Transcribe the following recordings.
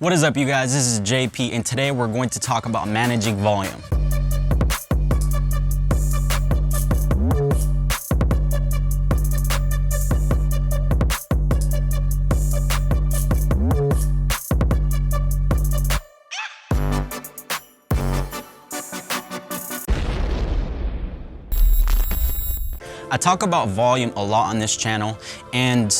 What is up, you guys? This is JP, and today we're going to talk about managing volume. I talk about volume a lot on this channel, and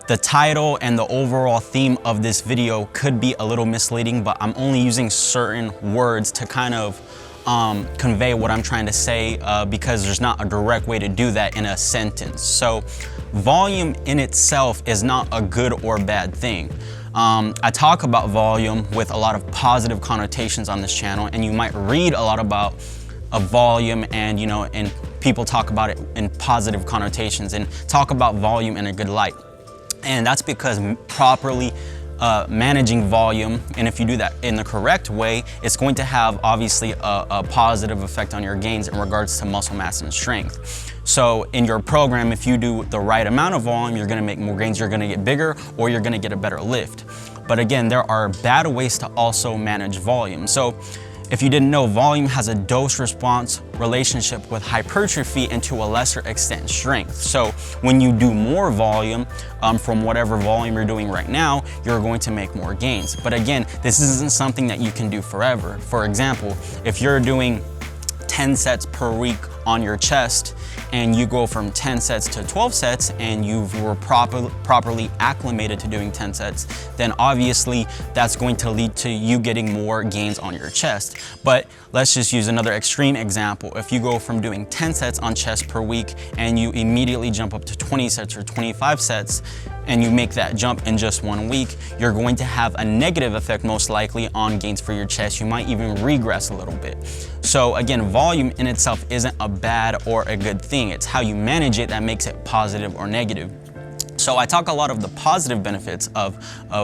the title and the overall theme of this video could be a little misleading, but I'm only using certain words to kind of convey what I'm trying to say because there's not a direct way to do that in a sentence. So volume in itself is not a good or bad thing. I talk about volume with a lot of positive connotations on this channel, and you might read a lot about a volume and and people talk about it in positive connotations and talk about volume in a good light. And that's because properly managing volume, and if you do that in the correct way, it's going to have obviously a positive effect on your gains in regards to muscle mass and strength. So in your program, if you do the right amount of volume, you're gonna make more gains, you're gonna get bigger, or you're gonna get a better lift. But again, there are bad ways to also manage volume. So if you didn't know, volume has a dose-response relationship with hypertrophy and to a lesser extent strength. So when you do more volume from whatever volume you're doing right now, you're going to make more gains. But again, this isn't something that you can do forever. For example, if you're doing 10 sets per week on your chest and you go from 10 sets to 12 sets and you were properly acclimated to doing 10 sets, then obviously that's going to lead to you getting more gains on your chest. But let's just use another extreme example. If you go from doing 10 sets on chest per week and you immediately jump up to 20 sets or 25 sets, and you make that jump in just 1 week, you're going to have a negative effect most likely on gains for your chest. You might even regress a little bit. So again, volume in itself isn't a bad or a good thing. It's how you manage it that makes it positive or negative. So I talk a lot of the positive benefits of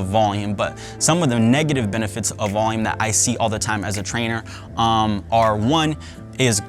volume, but some of the negative benefits of volume that I see all the time as a trainer are, one is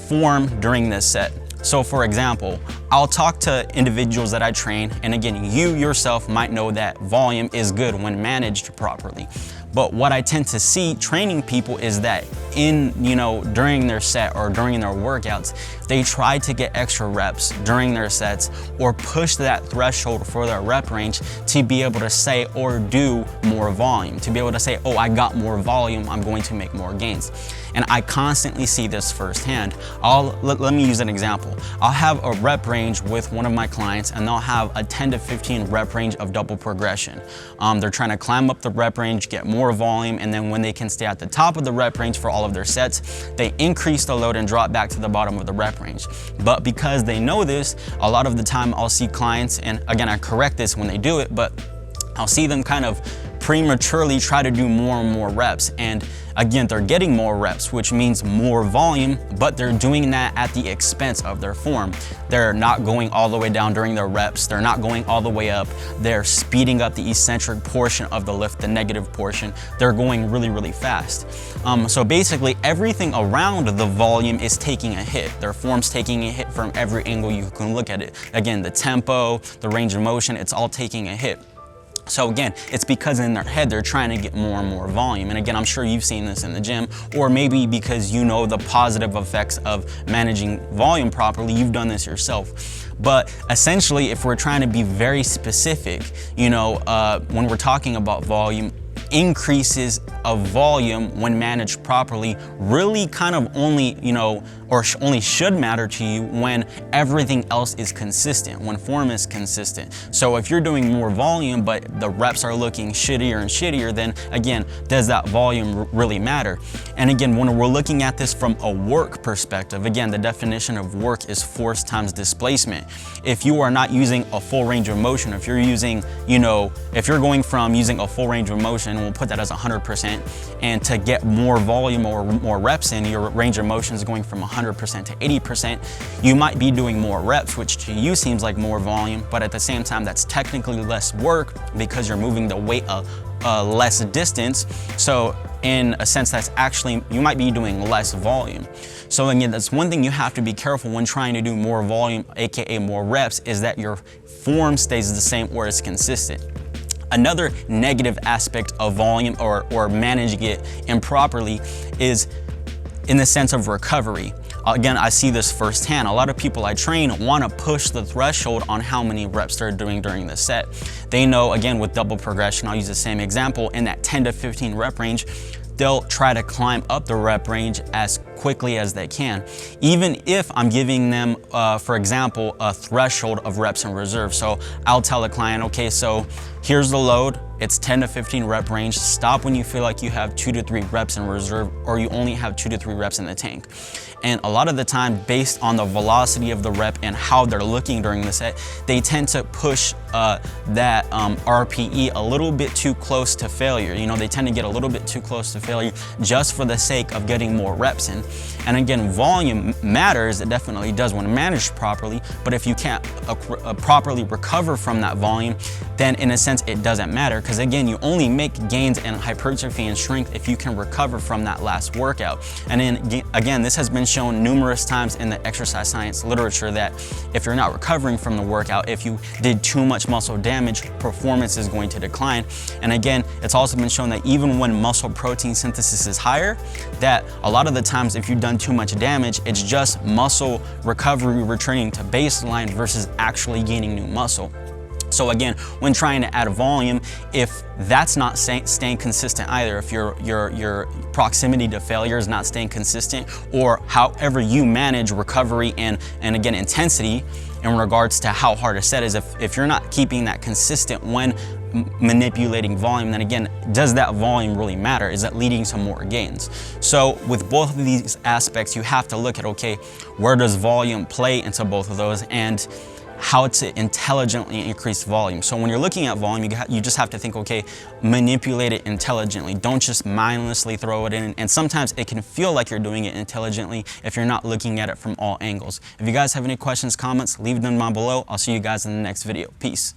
form during this set. So for example, I'll talk to individuals that I train, and again, you yourself might know that volume is good when managed properly. But what I tend to see training people is that during their set or during their workouts, they try to get extra reps during their sets or push that threshold for their rep range to be able to say or do more volume, to be able to say, oh, I got more volume, I'm going to make more gains. And I constantly see this firsthand. Let me use an example. I'll have a rep range with one of my clients, and they'll have a 10 to 15 rep range of double progression. They're trying to climb up the rep range, get more volume, and then when they can stay at the top of the rep range for all of their sets, they increase the load and drop back to the bottom of the rep range. But because they know this, a lot of the time I'll see clients, and again, I correct this when they do it, but I'll see them kind of prematurely try to do more and more reps. And again, they're getting more reps, which means more volume, but they're doing that at the expense of their form. They're not going all the way down during their reps. They're not going all the way up. They're speeding up the eccentric portion of the lift, the negative portion. They're going really, really fast. So basically everything around the volume is taking a hit. Their form's taking a hit from every angle you can look at it. Again, the tempo, the range of motion, it's all taking a hit. So again, it's because in their head, they're trying to get more and more volume. And again, I'm sure you've seen this in the gym, or maybe because you know the positive effects of managing volume properly, you've done this yourself. But essentially, if we're trying to be very specific, when we're talking about volume, increases of volume when managed properly really kind of only, only should matter to you when everything else is consistent, when form is consistent. So if you're doing more volume, but the reps are looking shittier and shittier, then again, does that volume really matter? And again, when we're looking at this from a work perspective, again, the definition of work is force times displacement. If you are not using a full range of motion, if you're using, if you're going from using a full range of motion, we'll put that as 100%, and to get more volume or more reps in, your range of motion is going from 100% to 80%, you might be doing more reps, which to you seems like more volume, but at the same time, that's technically less work because you're moving the weight less distance. So in a sense, that's actually, you might be doing less volume. So again, that's one thing you have to be careful when trying to do more volume, AKA more reps, is that your form stays the same or is consistent. Another negative aspect of volume or managing it improperly is in the sense of recovery. Again, I see this firsthand. A lot of people I train want to push the threshold on how many reps they're doing during the set. They know, again, with double progression, I'll use the same example, in that 10 to 15 rep range, they'll try to climb up the rep range as quickly as they can, even if I'm giving them, for example, a threshold of reps in reserve. So I'll tell the client, okay, so here's the load, it's 10 to 15 rep range. Stop when you feel like you have 2 to 3 reps in reserve, or you only have 2 to 3 reps in the tank. And a lot of the time, based on the velocity of the rep and how they're looking during the set, they tend to push that RPE a little bit too close to failure. You know, they tend to get a little bit too close to failure just for the sake of getting more reps in. And again, volume matters, it definitely does when managed properly, but if you can't properly recover from that volume, then in a sense it doesn't matter, because again, you only make gains in hypertrophy and strength if you can recover from that last workout. And then again, this has been shown numerous times in the exercise science literature that if you're not recovering from the workout, if you did too much muscle damage, performance is going to decline. And again, it's also been shown that even when muscle protein synthesis is higher, that a lot of the times if you've done too much damage, it's just muscle recovery returning to baseline versus actually gaining new muscle. So again, when trying to add volume, if that's not staying consistent either, if your proximity to failure is not staying consistent, or however you manage recovery and again intensity in regards to how hard a set is, if you're not keeping that consistent when manipulating volume, then again, does that volume really matter? Is it leading to more gains? So with both of these aspects, you have to look at, okay, where does volume play into both of those, and how to intelligently increase volume. So when you're looking at volume, you just have to think, okay, manipulate it intelligently. Don't just mindlessly throw it in. And sometimes it can feel like you're doing it intelligently if you're not looking at it from all angles. If you guys have any questions, comments, leave them down below. I'll see you guys in the next video. Peace.